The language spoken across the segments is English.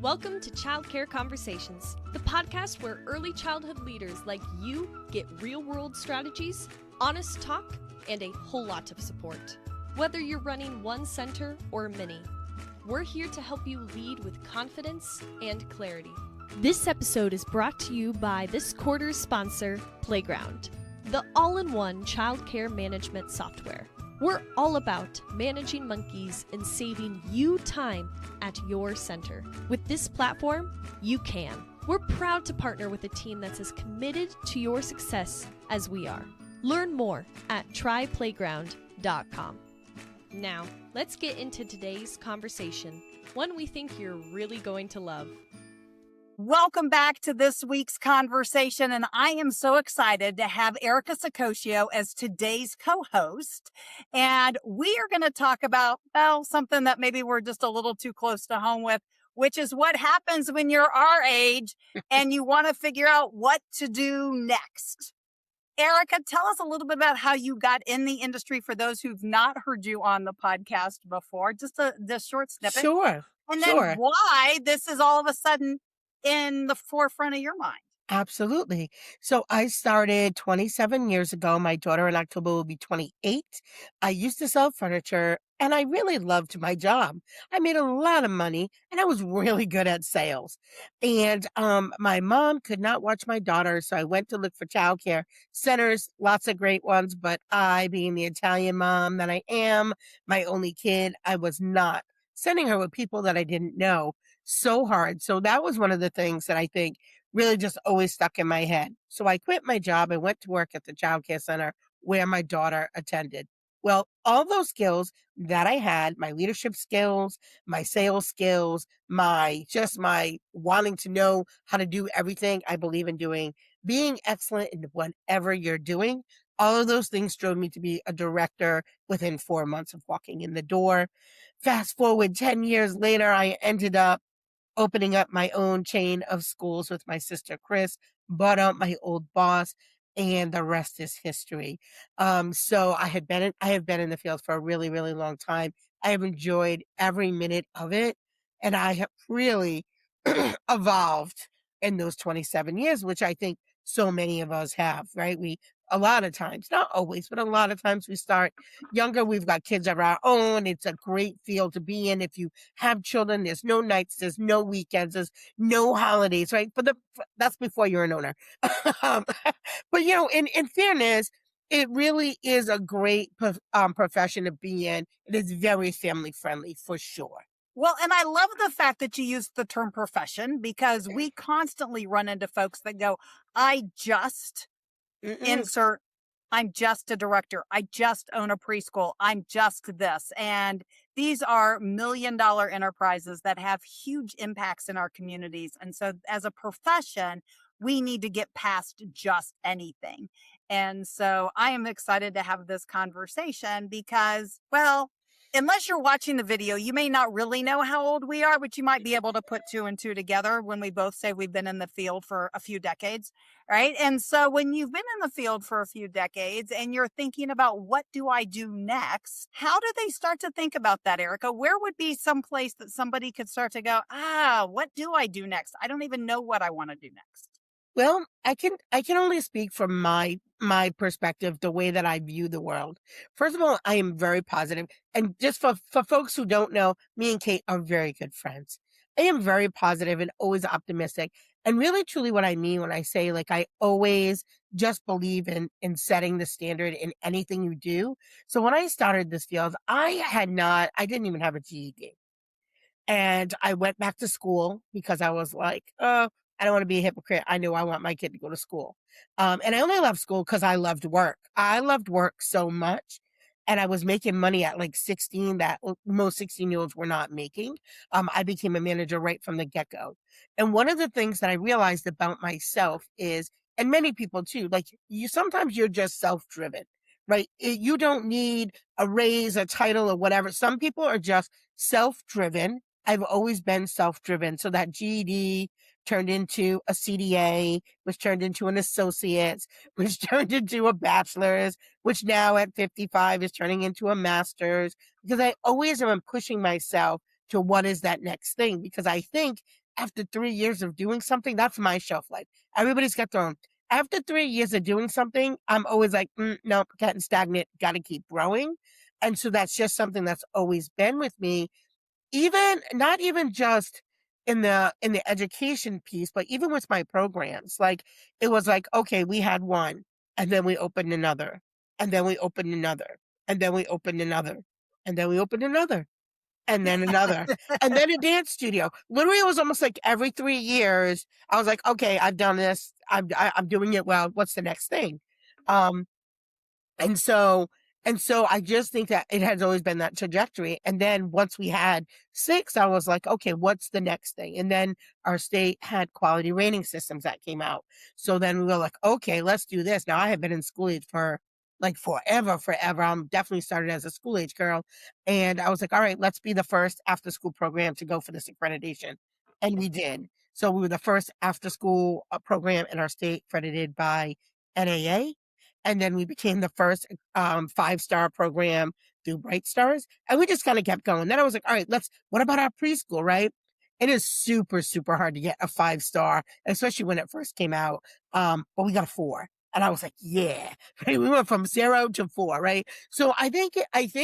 Welcome to Childcare Conversations, the podcast where early childhood leaders like you get real-world strategies, honest talk, and a whole lot of support. Whether you're running one center or many, we're here to help you lead with confidence and clarity. This episode is brought to you by this quarter's sponsor, Playground, the all-in-one childcare management software. We're all about managing monkeys and saving you time at your center. With this platform, you can. We're proud to partner with a team that's as committed to your success as we are. Learn more at tryplayground.com. Now, let's get into today's conversation, one we think you're really going to love. Welcome back to this week's conversation, and I am so excited to have Erica Saccoccio as today's co-host, and we are going to talk about, something that maybe we're just a little too close to home with, which is what happens when you're our age and you want to figure out what to do next. Erica, tell us a little bit about how you got in the industry for those who've not heard you on the podcast before, just a short snippet. Sure. And then why this is all of a sudden in the forefront of your mind. Absolutely. So I started 27 years ago. My daughter in October will be 28. I used to sell furniture and I really loved my job. I made a lot of money and I was really good at sales. And my mom could not watch my daughter, so I went to look for childcare centers, lots of great ones, but I, being the Italian mom that I am, my only kid, I was not sending her with people that I didn't know. So hard. So that was one of the things that I think really just always stuck in my head. So I quit my job. I went to work at the childcare center where my daughter attended. Well, all those skills that I had, my leadership skills, my sales skills, my wanting to know how to do everything I believe in doing, being excellent in whatever you're doing, all of those things drove me to be a director within 4 months of walking in the door. Fast forward 10 years later, I ended up opening up my own chain of schools with my sister, Chris, bought out my old boss, and the rest is history. So I have been in the field for a really, really long time. I have enjoyed every minute of it, and I have really evolved in those 27 years, which I think so many of us have, right? A lot of times, not always, but a lot of times we start younger. We've got kids of our own. It's a great field to be in. If you have children, there's no nights, there's no weekends, there's no holidays, right? That's before you're an owner. But in fairness, it really is a great profession to be in. It is very family friendly for sure. Well, and I love the fact that you use the term profession, because we constantly run into folks that go, I'm just a director. I just own a preschool. I'm just this. And these are $1 million enterprises that have huge impacts in our communities. And so as a profession, we need to get past just anything. And so I am excited to have this conversation because, unless you're watching the video, you may not really know how old we are, but you might be able to put two and two together when we both say we've been in the field for a few decades, right? And so when you've been in the field for a few decades and you're thinking about what do I do next, how do they start to think about that, Erica? Where would be some place that somebody could start to go, what do I do next? I don't even know what I want to do next. Well, I can only speak from my perspective, the way that I view the world. First of all, I am very positive. And just for folks who don't know, me and Kate are very good friends. I am very positive and always optimistic. And really, truly what I mean when I say, I always just believe in setting the standard in anything you do. So when I started this field, I didn't even have a GED. And I went back to school because I was like, I don't want to be a hypocrite. I know I want my kid to go to school. And I only left school because I loved work. I loved work so much. And I was making money at 16 that most 16-year-olds were not making. I became a manager right from the get-go. And one of the things that I realized about myself is, and many people too, sometimes you're just self-driven, right? You don't need a raise, a title, or whatever. Some people are just self-driven. I've always been self-driven. So that GED turned into a CDA, which turned into an associate's, which turned into a bachelor's, which now at 55 is turning into a master's, because I always am pushing myself to what is that next thing. Because I think after 3 years of doing something, that's my shelf life. Everybody's got their own. After 3 years of doing something, I'm always like, no, getting stagnant, got to keep growing. And so that's just something that's always been with me, even not even just in the education piece, but even with my programs. Like it was like, okay, we had one, and then we opened another, and then we opened another, and then we opened another, and then we opened another, and then another, and then a dance studio. Literally, it was almost like every 3 years, I was like, okay, I've done this. I'm doing it well. What's the next thing? Um, and so and so I just think that it has always been that trajectory. And then once we had 6, I was like, okay, what's the next thing? And then our state had quality rating systems that came out. So then we were like, okay, let's do this. Now I have been in school age for like forever. I'm definitely started as a school age girl. And I was like, all right, let's be the first after school program to go for this accreditation. And we did. So we were the first after school program in our state accredited by NAA, and then we became the first 5-star program through Bright Stars. And we just kind of kept going. Then I was like, all right, what about our preschool, right? It is super, super hard to get a 5-star, especially when it first came out. But we got a 4. And I was like, yeah, right? We went from 0 to 4, right? So I think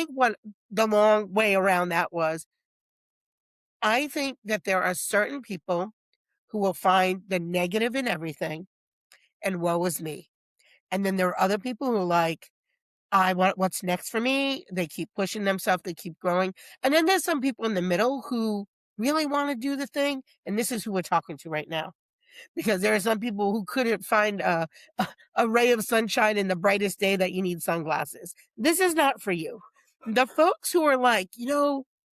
what the long way around that was, I think that there are certain people who will find the negative in everything and woe is me. And then there are other people who are like, I want what's next for me. They keep pushing themselves, they keep growing. And then there's some people in the middle who really want to do the thing. And this is who we're talking to right now. Because there are some people who couldn't find a ray of sunshine in the brightest day that you need sunglasses. This is not for you. The folks who are like,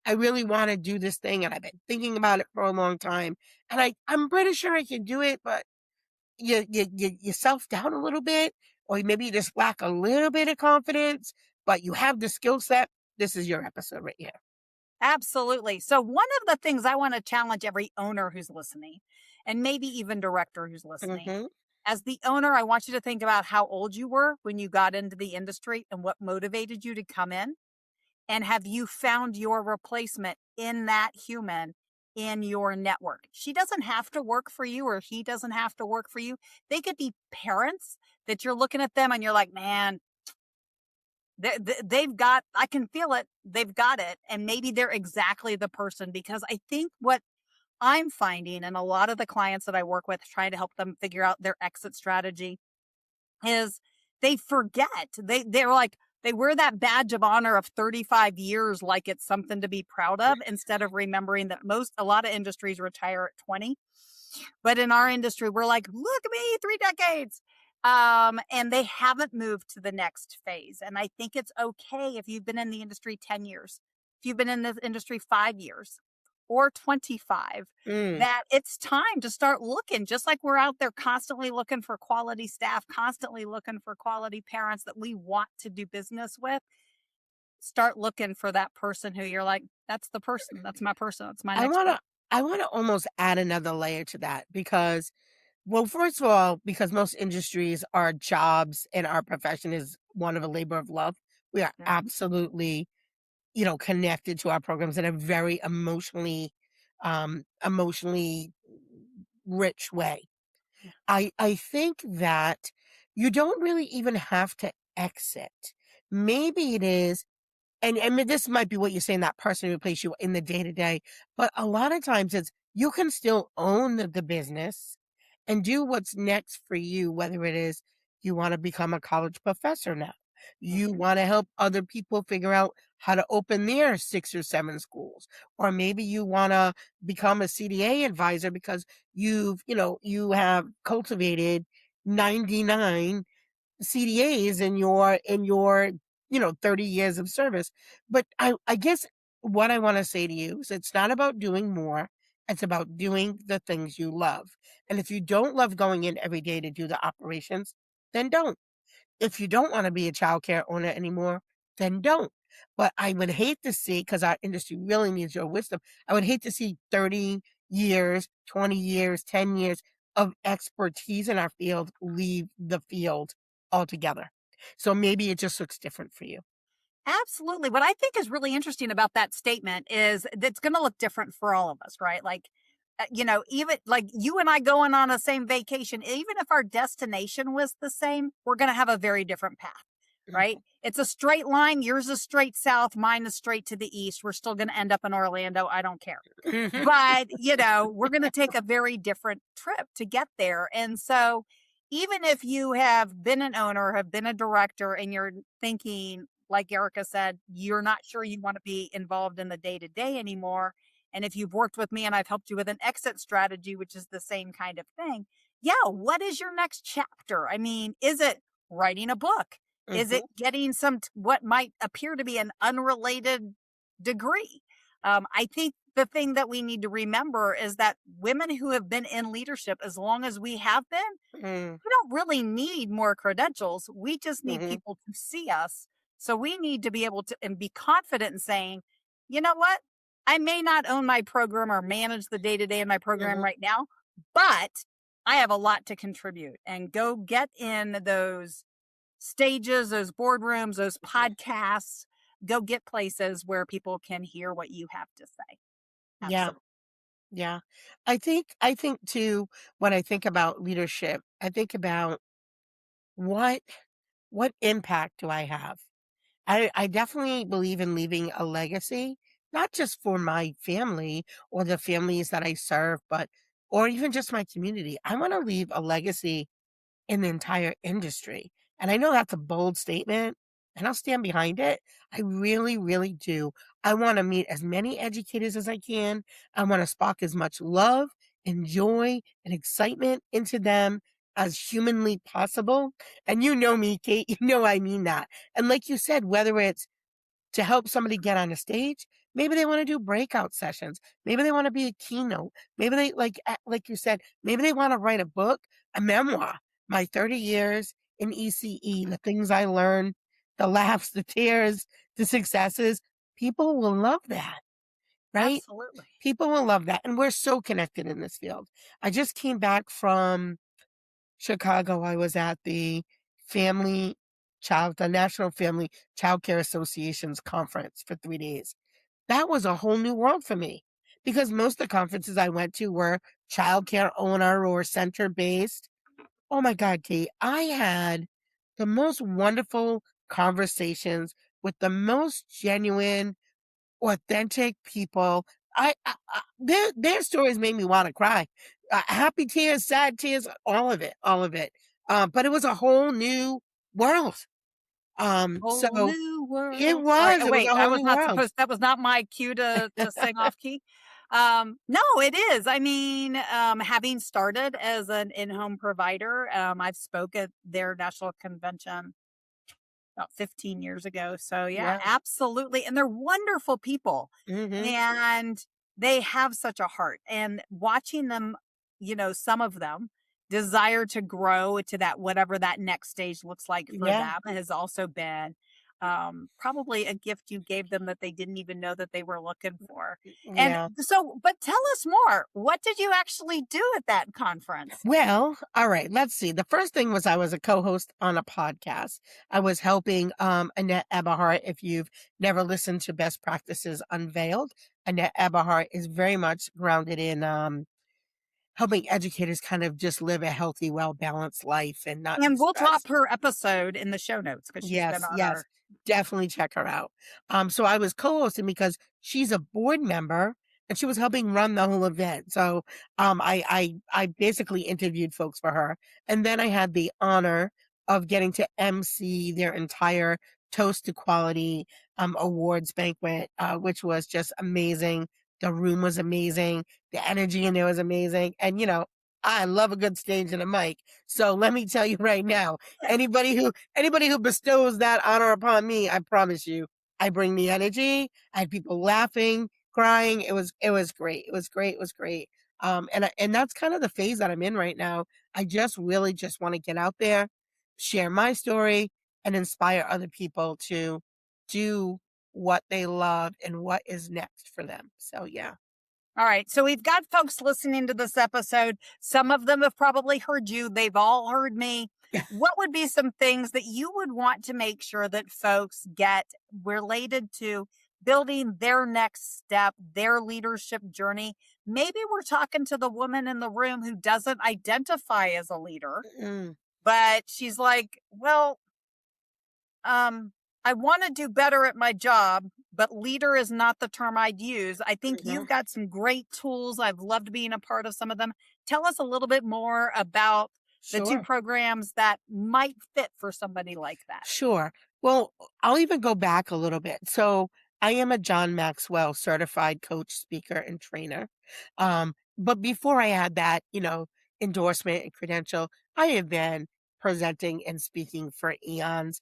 I really want to do this thing and I've been thinking about it for a long time. And I'm pretty sure I can do it, but you self doubt a little bit, or maybe you just lack a little bit of confidence, but you have the skill set. This is your episode right here. Absolutely. So one of the things I want to challenge every owner who's listening, and maybe even director who's listening, Mm-hmm. as the owner, I want you to think about how old you were when you got into the industry and what motivated you to come in. And have you found your replacement in that human in your network? She doesn't have to work for you, or he doesn't have to work for you. They could be parents that you're looking at them and you're like, man, they've got, I can feel it. They've got it. And maybe they're exactly the person, because I think what I'm finding, and a lot of the clients that I work with trying to help them figure out their exit strategy, is they forget. They're like, they wear that badge of honor of 35 years like it's something to be proud of, instead of remembering that a lot of industries retire at 20. But in our industry, we're like, look at me, 3 decades. And they haven't moved to the next phase. And I think it's okay if you've been in the industry 10 years, if you've been in this industry 5 years or 25, that it's time to start looking, just like we're out there constantly looking for quality staff, constantly looking for quality parents that we want to do business with. Start looking for that person who you're like, that's the person, that's my person, that's my I next wanna person. I wanna almost add another layer to that because, well, first of all, because most industries, our jobs and our profession is one of a labor of love. We are Yeah. absolutely, connected to our programs in a very emotionally rich way. I think that you don't really even have to exit. Maybe it is, and I mean, this might be what you're saying, that person who replace you in the day to day, but a lot of times it's you can still own the business and do what's next for you, whether it is you want to become a college professor now, you Mhm. want to help other people figure out how to open their 6 or 7 schools, or maybe you want to become a CDA advisor because you have cultivated 99 CDAs in your 30 years of service. But I guess what I want to say to you is it's not about doing more. It's about doing the things you love. And if you don't love going in every day to do the operations, then don't. If you don't want to be a childcare owner anymore, then don't. But I would hate to see, because our industry really needs your wisdom, I would hate to see 30 years, 20 years, 10 years of expertise in our field leave the field altogether. So maybe it just looks different for you. Absolutely. What I think is really interesting about that statement is that's going to look different for all of us, right? Like, even like you and I going on the same vacation, even if our destination was the same, we're going to have a very different path, right? It's a straight line. Yours is straight south. Mine is straight to the east. We're still going to end up in Orlando. I don't care. But, we're going to take a very different trip to get there. And so even if you have been an owner, have been a director, and you're thinking, like Erica said, you're not sure you want to be involved in the day-to-day anymore. And if you've worked with me and I've helped you with an exit strategy, which is the same kind of thing, yeah, what is your next chapter? I mean, is it writing a book? Is it getting what might appear to be an unrelated degree? I think the thing that we need to remember is that women who have been in leadership as long as we have been, we don't really need more credentials. We just need people to see us. So we need to be able to and be confident in saying, you know what? I may not own my program or manage the day-to-day in my program right now, but I have a lot to contribute, and go get in those stages, those boardrooms, those podcasts, go get places where people can hear what you have to say. Yeah. Absolutely. Yeah. I think too, when I think about leadership, I think about what impact do I have? I definitely believe in leaving a legacy, not just for my family or the families that I serve, but or even just my community. I want to leave a legacy in the entire industry. And I know that's a bold statement, and I'll stand behind it. I really, really do. I want to meet as many educators as I can. I want to spark as much love and joy and excitement into them as humanly possible. And you know me, Kate, you know I mean that. And like you said, whether it's to help somebody get on a stage. Maybe they want to do breakout sessions. Maybe they want to be a keynote. Maybe they like you said, maybe they want to write a book, a memoir. My 30 years in ECE, the things I learned, the laughs, the tears, the successes. People will love that, right? Absolutely. People will love that. And we're so connected in this field. I just came back from Chicago. I was at the National Family Childcare Associations conference for 3 days. That was a whole new world for me because most of the conferences I went to were childcare owner or center based. Oh my God, Kate, I had the most wonderful conversations with the most genuine, authentic people. Their stories made me want to cry. Happy tears, sad tears, all of it, all of it. But it was a whole new world. Whole So new it world. Sorry. was, Oh, it was wait, a I whole was new not world. supposed, that was not my cue to sing off key. No, it is. I mean, having started as an in-home provider, I've spoke at their national convention about 15 years ago. So yeah, Yeah. absolutely. And they're wonderful people, hmm and they have such a heart, and watching them, some of them desire to grow to that, whatever that next stage looks like for Yeah. them, has also been probably a gift you gave them that they didn't even know that they were looking for. And Yeah. so, but tell us more. What did you actually do at that conference? Well, all right, let's see. The first thing was I was a co-host on a podcast. I was helping Annette Eberhart. If you've never listened to Best Practices Unveiled, Annette Eberhart is very much grounded in helping educators kind of just live a healthy, well-balanced life and not be And we'll drop stressed. her episode in the show notes because she's been Yes, on yes. our. Definitely check her out. So I was co-hosting because she's a board member and she was helping run the whole event. So I basically interviewed folks for her. And then I had the honor of getting to MC their entire Toast to Quality awards banquet, which was just amazing. The room was amazing. The energy in there was amazing. And I love a good stage and a mic. So let me tell you right now, anybody who bestows that honor upon me, I promise you, I bring the energy. I had people laughing, crying. It was great. It was great. It was great. And that's kind of the phase that I'm in right now. I just really just want to get out there, share my story, and inspire other people to do what they love and what is next for them. So yeah. All right. So we've got folks listening to this episode. Some of them have probably heard you. They've all heard me. What would be some things that you would want to make sure that folks get related to building their next step, their leadership journey maybe we're talking to the woman in the room who doesn't identify as a leader, Mm, but she's like, well, um, I want to do better at my job, but leader is not the term I'd use. I think mhm. you've got some great tools. I've loved being a part of some of them. Tell us a little bit more about the two Sure. programs that might fit for somebody like that. Sure. Well, I'll even go back a little bit. So I am a John Maxwell certified coach, speaker, and trainer. But before I had that, endorsement and credential, I have been presenting and speaking for eons,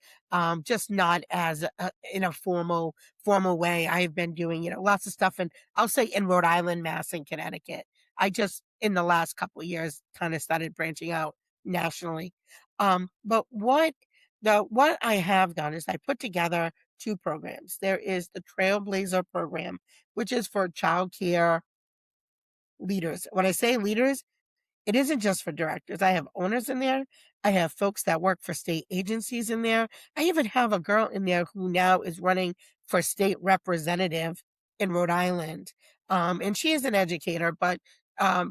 just not as in a formal way. I have been doing, lots of stuff, and I'll say in Rhode Island, Mass, and Connecticut. I just in the last couple of years kind of started branching out nationally. But what I have done is I put together 2 programs. There is the Trailblazer program, which is for childcare leaders. When I say leaders, it isn't just for directors. I have owners in there. I have folks that work for state agencies in there. I even have a girl in there who now is running for state representative in Rhode Island. And she is an educator, but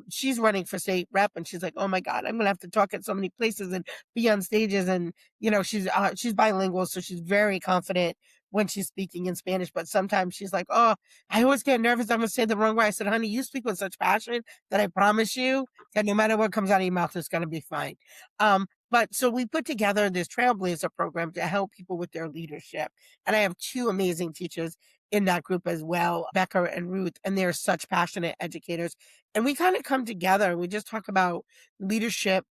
she's running for state rep, and she's like, "Oh my God, I'm gonna have to talk at so many places and be on stages." And she's bilingual, so she's very confident when she's speaking in Spanish. But sometimes she's like, "Oh, I always get nervous. I'm gonna say the wrong way." I said, "Honey, you speak with such passion that I promise you that no matter what comes out of your mouth, it's going to be fine." But so we put together this Trailblazer program to help people with their leadership. And I have 2 amazing teachers in that group as well, Becca and Ruth, and they're such passionate educators. And we kind of come together and we just talk about leadership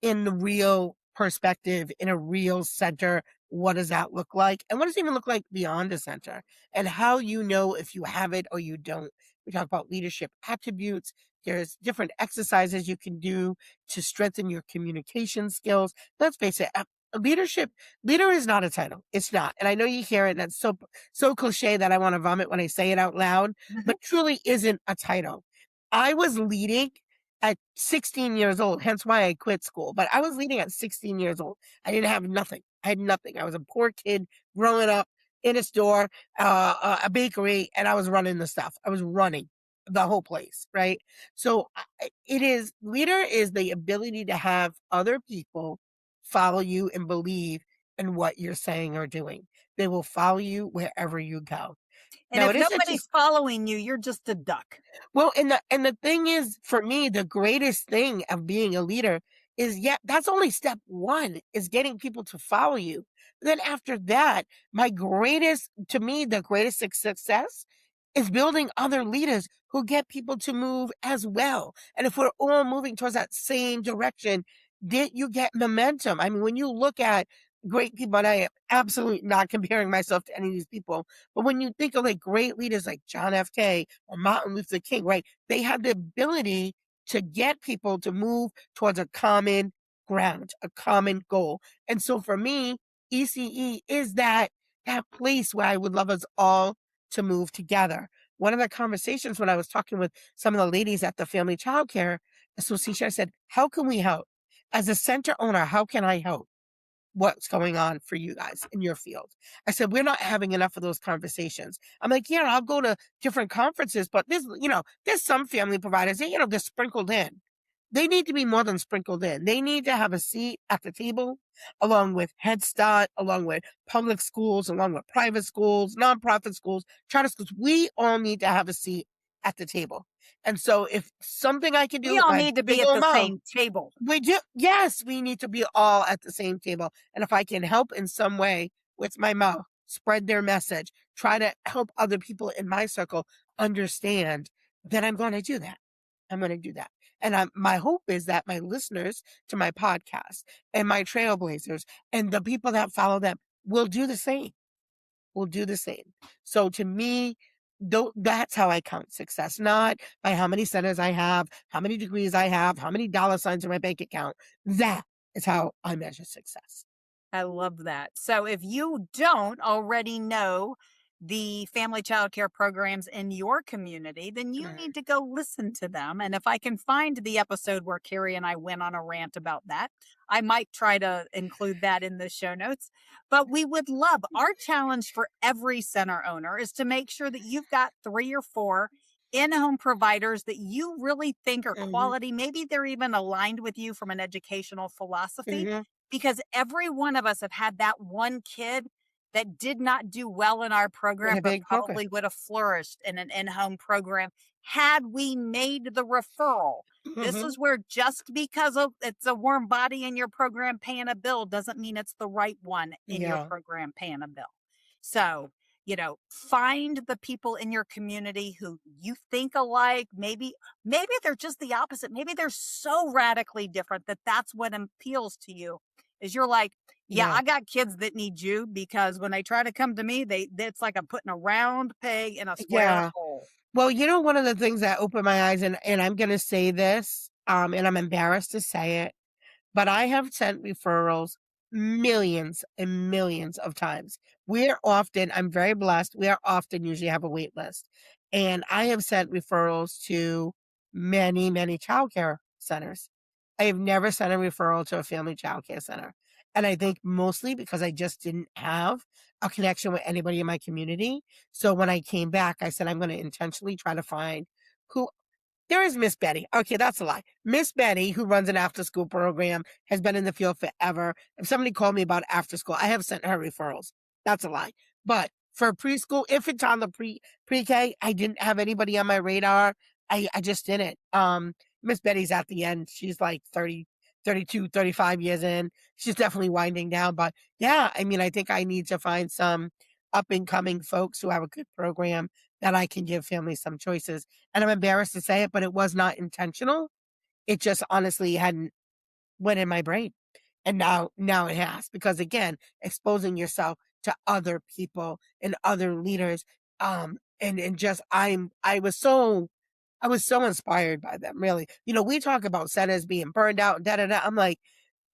in the real perspective, in a real center. What does that look like? And what does it even look like beyond a center? And how you know if you have it or you don't. We talk about leadership attributes. There's different exercises you can do to strengthen your communication skills. Let's face it, leader is not a title. It's not. And I know you hear it, and that's so cliche that I want to vomit when I say it out loud, but truly isn't a title. I was leading at 16 years old, hence why I quit school. But I was leading at 16 years old. I didn't have nothing. I had nothing. I was a poor kid growing up in a store, a bakery, and I was running the stuff. I was running the whole place, right? So leader is the ability to have other people follow you and believe in what you're saying or doing. They will follow you wherever you go. And Now, if it isn't nobody's just following you, you're just a duck. well, and the thing is, for me, the greatest thing of being a leader is, yeah, that's only step one, is getting people to follow you. Then after that, to me, the greatest success is building other leaders who get people to move as well. And if we're all moving towards that same direction, then you get momentum. I mean, when you look at great people, and I am absolutely not comparing myself to any of these people, but when you think of like great leaders like John F. K. or Martin Luther King, right? They had the ability to get people to move towards a common ground, a common goal. And so for me, ECE is that place where I would love us all to move together. One of the conversations when I was talking with some of the ladies at the Family Childcare Association, I said, "How can we help? As a center owner, how can I help? What's going on for you guys in your field?" I said, "We're not having enough of those conversations." I'm like, "Yeah, I'll go to different conferences, but there's some family providers that, they're sprinkled in. They need to be more than sprinkled in. They need to have a seat at the table along with Head Start, along with public schools, along with private schools, nonprofit schools, charter schools. We all need to have a seat at the table." And so if something I can do We with all my need to be big at old the mouth, same table. we do. Yes, we need to be all at the same table. And if I can help in some way with my mouth, spread their message, try to help other people in my circle understand, then I'm going to do that. I'm going to do that. And my hope is that my listeners to my podcast and my trailblazers and the people that follow them will do the same. Will do the same. So to me, that's how I count success, not by how many centers I have, how many degrees I have, how many dollar signs in my bank account. That is how I measure success. I love that. So if you don't already know the family child care programs in your community, then you Right. need to go listen to them. And if I can find the episode where Carrie and I went on a rant about that, I might try to include that in the show notes. But we would love our challenge for every center owner is to make sure that you've got 3 or 4 in-home providers that you really think are Mhm, quality. Maybe they're even aligned with you from an educational philosophy, mhm. because every one of us have had that one kid that did not do well in our In program, a but big program. probably would have flourished in an in-home program had we made the referral. This Mhm. is where just because it's a warm body in your program paying a bill doesn't mean it's the right one in your Yeah, program paying a bill. So, find the people in your community who you think alike. Maybe they're just the opposite. Maybe they're so radically different that that's what appeals to you. Is you're like, yeah, yeah, I got kids that need you, because when they try to come to me, it's like I'm putting a round peg in a square yeah. hole. Well, one of the things that opened my eyes, and I'm gonna say this, and I'm embarrassed to say it, but I have sent referrals millions and millions of times. I'm very blessed. We are often usually have a wait list. And I have sent referrals to many, many childcare centers. I have never sent a referral to a family childcare center. And I think mostly because I just didn't have a connection with anybody in my community. So when I came back, I said, I'm going to intentionally try to find who there is Miss Betty. Okay, that's a lie. Miss Betty, who runs an after school program, has been in the field forever. If somebody called me about after school, I have sent her referrals. That's a lie. But for preschool, infant, toddler, pre-K, I didn't have anybody on my radar. I just didn't. Miss Betty's at the end. She's like 30, 32, 35 years in. She's definitely winding down. But yeah, I mean, I think I need to find some up and coming folks who have a good program that I can give families some choices. And I'm embarrassed to say it, but it was not intentional. It just honestly hadn't went in my brain. And now it has, because again, exposing yourself to other people and other leaders. And just I was so inspired by them, really. We talk about centers being burned out and da da da. I'm like,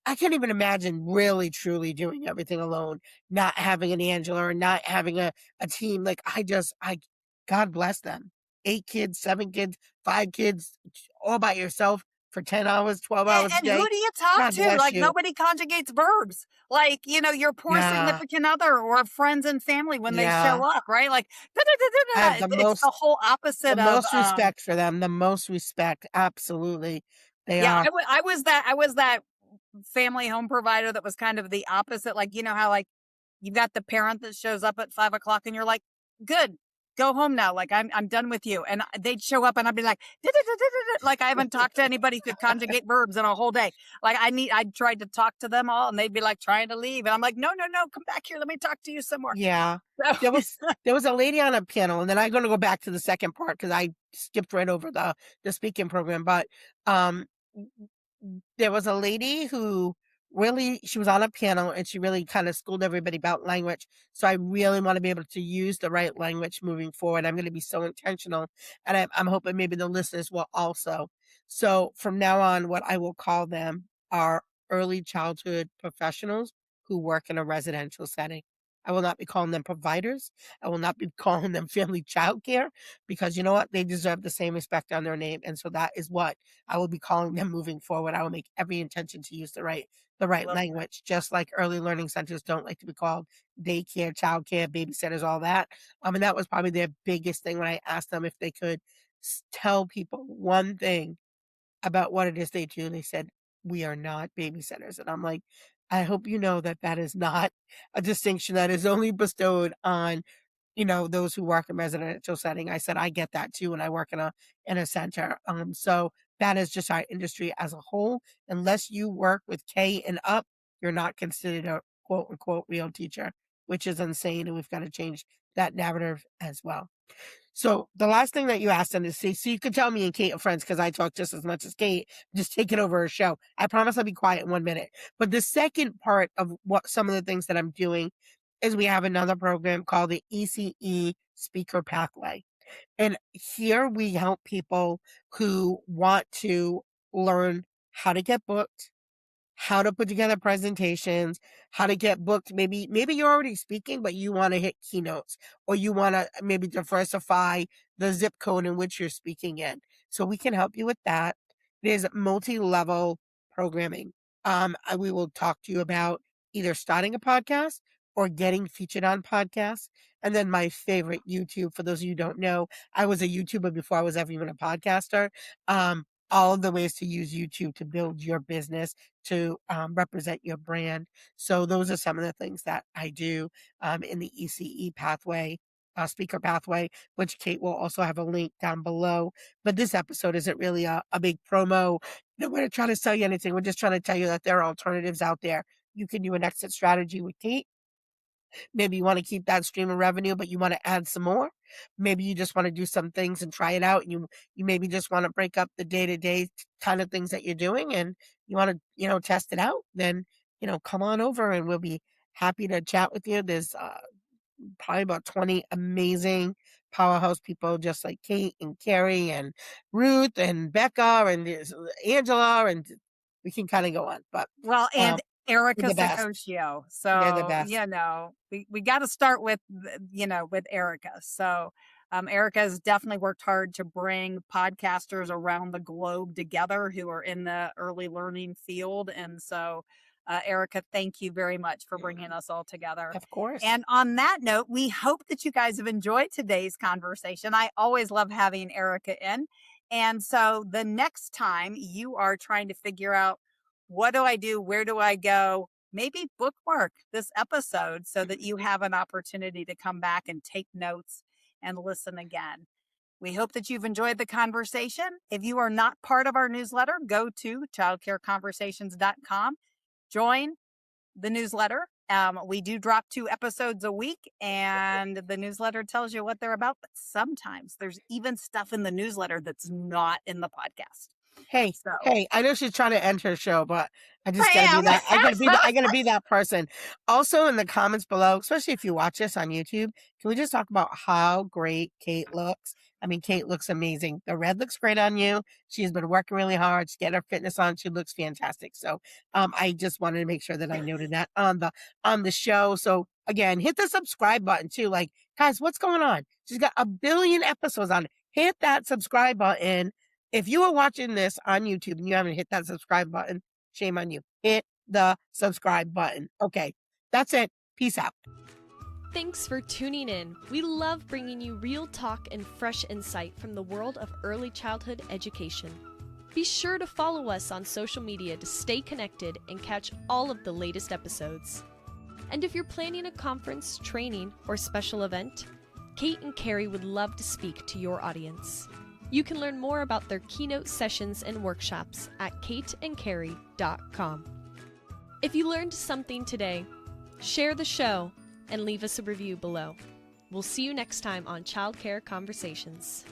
I can't even imagine really truly doing everything alone, not having an Angela or not having a team. Like God bless them. 8 kids, 7 kids, 5 kids, all by yourself for 10 hours, 12 hours a And who day. do you talk God to? bless Like, you. nobody conjugates verbs. Like, your poor Yeah. significant other or friends and family when they show Yeah. up, right? Like, I have it's the whole the opposite of, most respect for them, the most respect. Absolutely. They yeah, are. I was that family home provider that was kind of the opposite. Like, how, like, you've got the parent that shows up at 5 o'clock and you're like, good, go home now. Like, I'm done with you. And they'd show up and I'd be like, like, I haven't talked to anybody who could conjugate verbs in a whole day. Like, I tried to talk to them all and they'd be like trying to leave. And I'm like, no, no, no, come back here. Let me talk to you some more. Yeah. So, There was there was a lady on a panel, and then I'm gonna go back to the second part because I skipped right over the speaking program. But um there was a lady who really she was on a panel and she really kind of schooled everybody about language. So I really want to be able to use the right language moving forward. I'm going to be so intentional, and I'm hoping maybe the listeners will also. So from now on, what I will call them are early childhood professionals who work in a residential setting. I will not be calling them providers. I will not be calling them family childcare, because you know what? They deserve the same respect on their name. And so that is what I will be calling them moving forward. I will make every intention to use the right love that. language, just like early learning centers don't like to be called daycare, childcare, babysitters, all that. And that was probably their biggest thing when I asked them if they could tell people one thing about what it is they do. They said, "We are not babysitters." And I'm like, I hope you know that that is not a distinction that is only bestowed on those who work in residential setting. I said, I get that too, and I work in a center. So that is just our industry as a whole. Unless you work with K and up, you're not considered a quote unquote real teacher, which is insane. And we've got to change that narrative as well. So the last thing that you asked them to see, so you can tell me and Kate are friends because I talk just as much as Kate, just taking over her show. I promise I'll be quiet in 1 minute. But the second part of what some of the things that I'm doing is we have another program called the ECE Speaker Pathway. And here we help people who want to learn how to get booked, how to put together presentations, how to get booked. Maybe you're already speaking, but you want to hit keynotes, or you want to maybe diversify the zip code in which you're speaking in. So we can help you with that. There's multi-level programming. We will talk to you about either starting a podcast or getting featured on podcasts. And then my favorite YouTube, for those of you who don't know, I was a YouTuber before I was ever even a podcaster. All of the ways to use YouTube to build your business, to represent your brand. So those are some of the things that I do in the ECE pathway, speaker pathway, which Kate will also have a link down below. But this episode isn't really a big promo. We're not trying to sell you anything. We're just trying to tell you that there are alternatives out there. You can do an exit strategy with Kate. Maybe you want to keep that stream of revenue, but you want to add some more. Maybe you just want to do some things and try it out. And you maybe just want to break up the day-to-day kind of things that you're doing, and you want to, test it out. Then, come on over and we'll be happy to chat with you. There's probably about 20 amazing powerhouse people just like Kate and Carrie and Ruth and Becca and there's Angela, and we can kind of go on. But and Erica the best. Saccoccio. They're the So, best. we got to start with Erica. So, Erica has definitely worked hard to bring podcasters around the globe together who are in the early learning field. And so, Erica, thank you very much for bringing us all together. Of course. And on that note, we hope that you guys have enjoyed today's conversation. I always love having Erica in. And so the next time you are trying to figure out, what do I do? Where do I go? Maybe bookmark this episode so that you have an opportunity to come back and take notes and listen again. We hope that you've enjoyed the conversation. If you are not part of our newsletter, go to childcareconversations.com. Join the newsletter. We do drop 2 episodes a week, and the newsletter tells you what they're about. But sometimes there's even stuff in the newsletter that's not in the podcast. Hey, I know she's trying to end her show, but I just gotta be that. I gotta be that person. Also, in the comments below, especially if you watch this on YouTube, can we just talk about how great Kate looks? I mean, Kate looks amazing. The red looks great on you. She's been working really hard. She's getting her fitness on. She looks fantastic. So, I just wanted to make sure that I noted that on the show. So again, hit the subscribe button too. Like, guys, what's going on? She's got 1 billion episodes on it. Hit that subscribe button. If you are watching this on YouTube and you haven't hit that subscribe button, shame on you. Hit the subscribe button. Okay, that's it. Peace out. Thanks for tuning in. We love bringing you real talk and fresh insight from the world of early childhood education. Be sure to follow us on social media to stay connected and catch all of the latest episodes. And if you're planning a conference, training, or special event, Kate and Carrie would love to speak to your audience. You can learn more about their keynote sessions and workshops at kateandcarrie.com. If you learned something today, share the show and leave us a review below. We'll see you next time on Childcare Conversations.